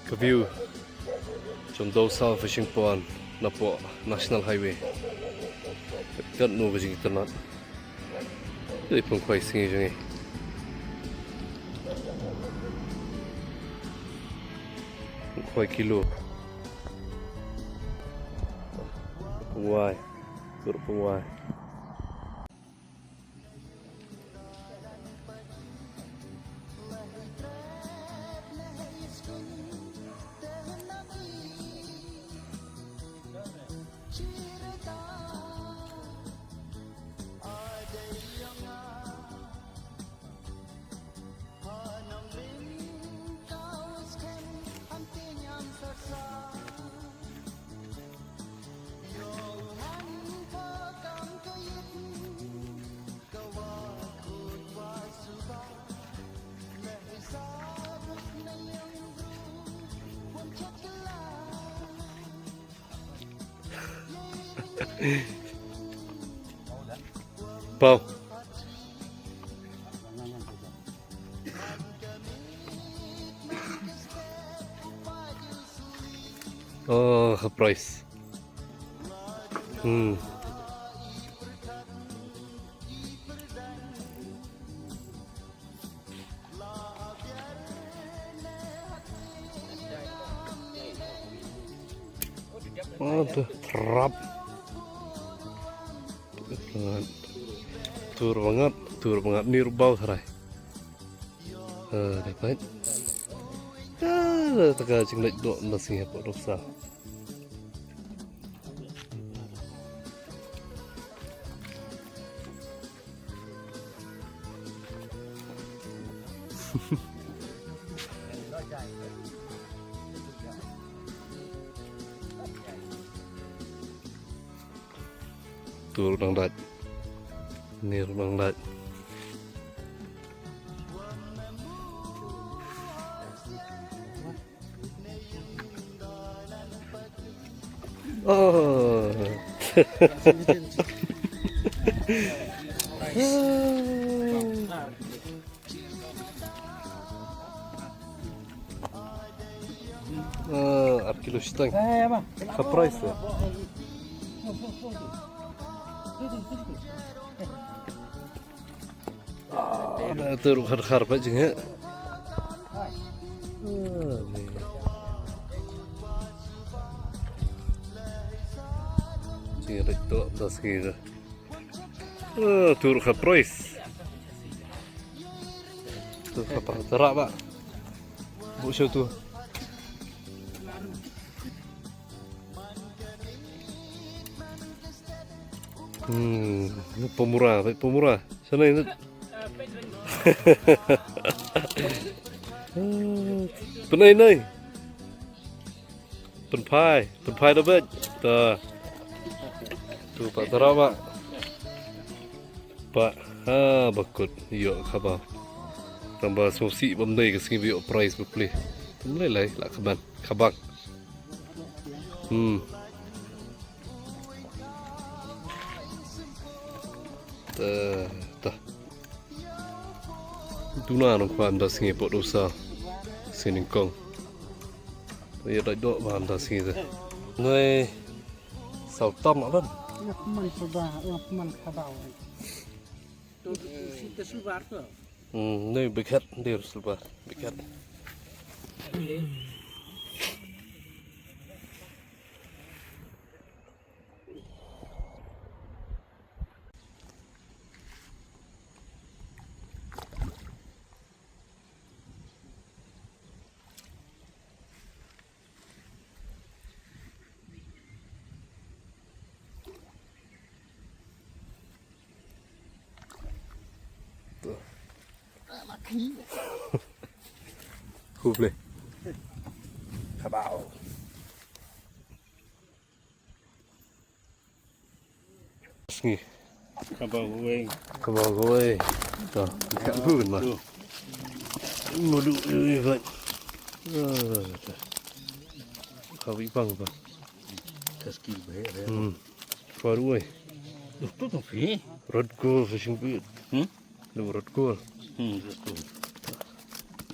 Ke view trong Dow South Fishing Pond na po National Highway. Kat no fishing internet. Đây pun quay singi jangi. Quay kilo. Penguai. Turut penguai. Pau. Oh, price. Oh, tuh terap. Tur banget ni rubau sarai. Dapat. Taka cinglet dok nasi apa dosa. Tur nang dat. Ni nang dat. Oh. Kilo seteng. Ke price ya? Ada teruk har apa je? Ini itu das kira. Teruk har price. Tu apa? Terak pak. Bu show tu. Ini pemurah. Sana ini. Penai. Penpai dapat. Tu Pak Tara Pak. Pak, bakut. Yo khabar. Tambah sosi bamdai ke sini bio price beli. Mulai lah khabak. Tah. Tuna nong pam dah singi pot dosa. Sini kong. Ya dah dok pam dah singi tu. Noi sau tom apa? Man sudah, man khabau. Tu kita sebar tu. Noi bekat dia sebar bekat. Húp lên. Khabao. Ski. Khabao gue. Tuh, ikan pun mah. Mudu ini kan. Kau ipang apa? Kaski baik. Baru eh. Tu tu fi. Rod go fishing bait. Lu rod go. Tu.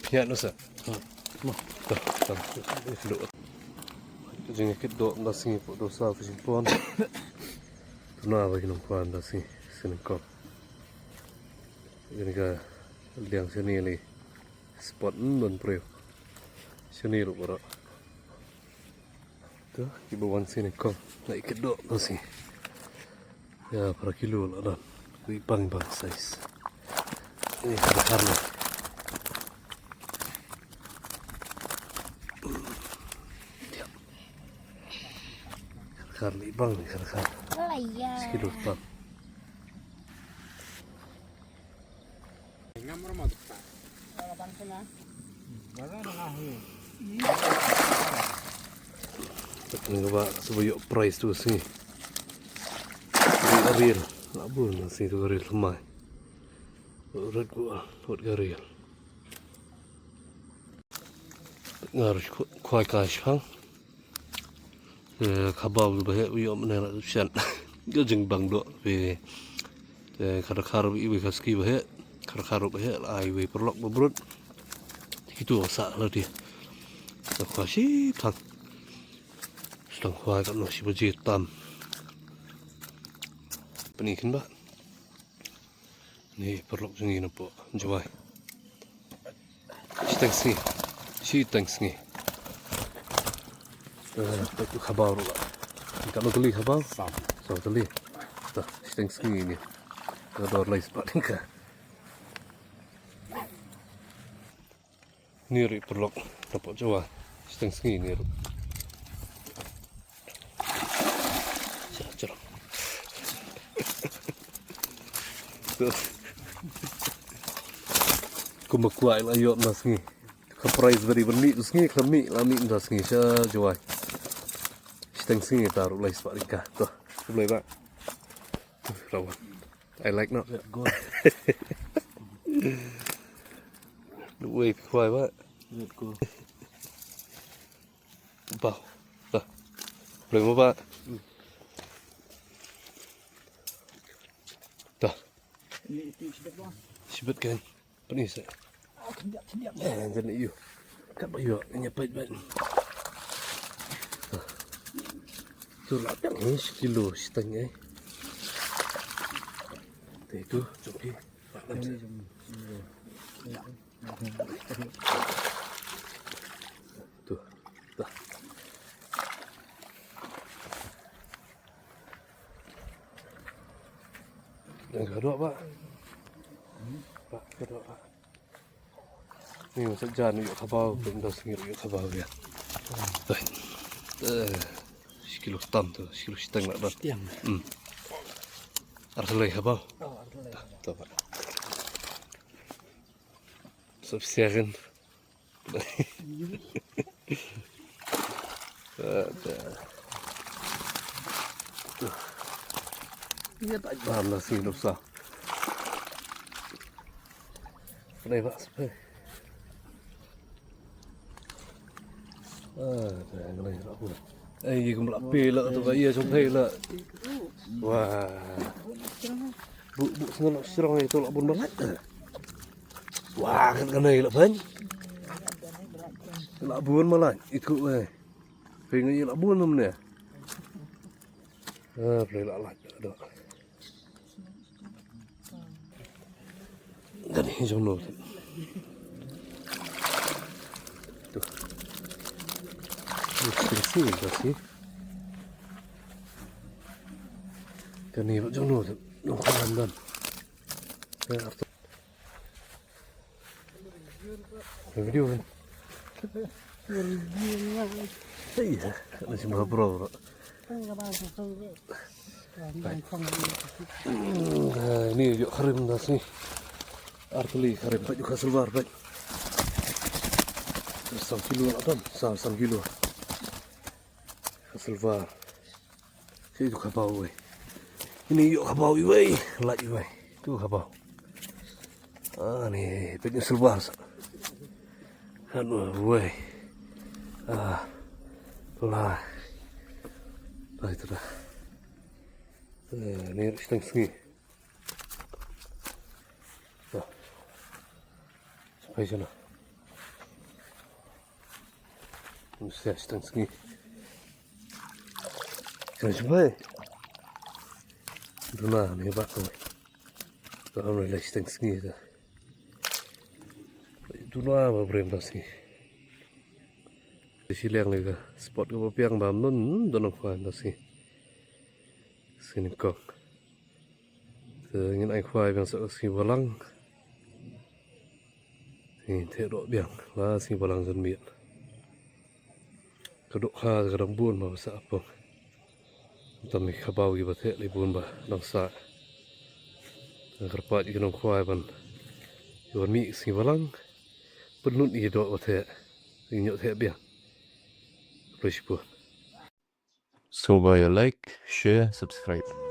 Piat nusa. Mah. Tuh, ikut jadi ikut dok nasi pun dosa fishing pond. Tuna bagi nongkuan nasi sini kau. Ini kan liang sini ni spot non pro. Sini lu berak. Tuh, ibu wan sini kau nak ikut dok nasi. Ya, per kilo lah dan. Bang size. Ini karena. Karli bang nih karena. Sekilo bang. Ngamor mau tuh pak. Ini coba sebayok price tu sini. Real, labun sini tu real lemah. Urat gua, urat real. Ngaruh kuai kash hang. Khabau bahaya uyok mana nak sian. Gajeng bang dok be. Kar iwi kaski bahaya. Kar bahaya lah iwi perlok bebrut. Itu osak lah dia. Tak kuasi tak. Sedang kuai kat nasi berjitam. Penikin pak. Ni perlok jengi nampak. Jawai. Si thanks ni. Itu khabar lah. Kalau teli khabar, so teli. Dah, seteng sini ni. Ada orang lain sebab ni kan. Ni ri perlok dapat Jawa. Seteng sini ni. Cerah. Kumakuai lah yuk mas ni. Price beri berni tu sini kami lami dah sini saya Jawa. Seteng sini taruh lagi sebab nikah. Tuh, boleh pak. Rawan. I like not. Good. Wei kuai pak. Good. Bao. Tuh. Boleh mau pak. Tuh. Sibet kan. Penis. Jadi you. Kat bayu nyepait bat. Tu lah tak ni sekilo setengah. Itu cukup. Tu, dah. Yang kedua pak. Pak kedua pak. Ni masuk jalan yuk khabau, benda sendiri yuk khabau ya. Baik. Sekilo tam tu, sekilo setengah nak dah. Arselai khabau. Tu pak. Subsidiakan. Ini tak jalan lah sini dosa. Boleh pak sampai. Jangan lagi apa. Cũng là bê lợ tụi bây giờ trong thầy lợ. Wow. Bụ xong nó xong này tôi lại buồn mất. Wow, cái này là phấn. Lạ buồn mà lại, ít cụ này. Vì như lạ buồn không nè. Phải lạ lạnh được. Cái này trong nồi. Sini kasih. Kan ni macam mana tu? Nongkalan dan. Video kan? Iya, masih berapa? Ini juga karim nasi. Arteli karim pak juga seluar pak. 1 kilo apa? 1 kilo. Silva. Si itu kapau wei. Ini yuk kapau wei, lagi wei. Tu kapau. Ah ni, penyuh silva. Anu wei. Lah. Lah itu dah. Ni seteng segi. Dah. Sampai sana. Saya sedang sini. Kena cuba. Duna ni pak tu. Tak ada lagi sedang sini tu. Duna apa berem dah sini. Di sini yang lega spot ke papiang bangun donong kuan dah sini. Sini kok. Ingin ai kuai bang sok sini balang. Ini teruk biang lah sini balang zon biang. Kedok ha kadang bun ma sa apa. Tam mi khabau gi bathe li bun ba nang sa. Kerpat gi nang kuai ban. Yon mi sini balang. Penut i dok bathe. Nyok the biang. Terus pun. So by like, share, subscribe.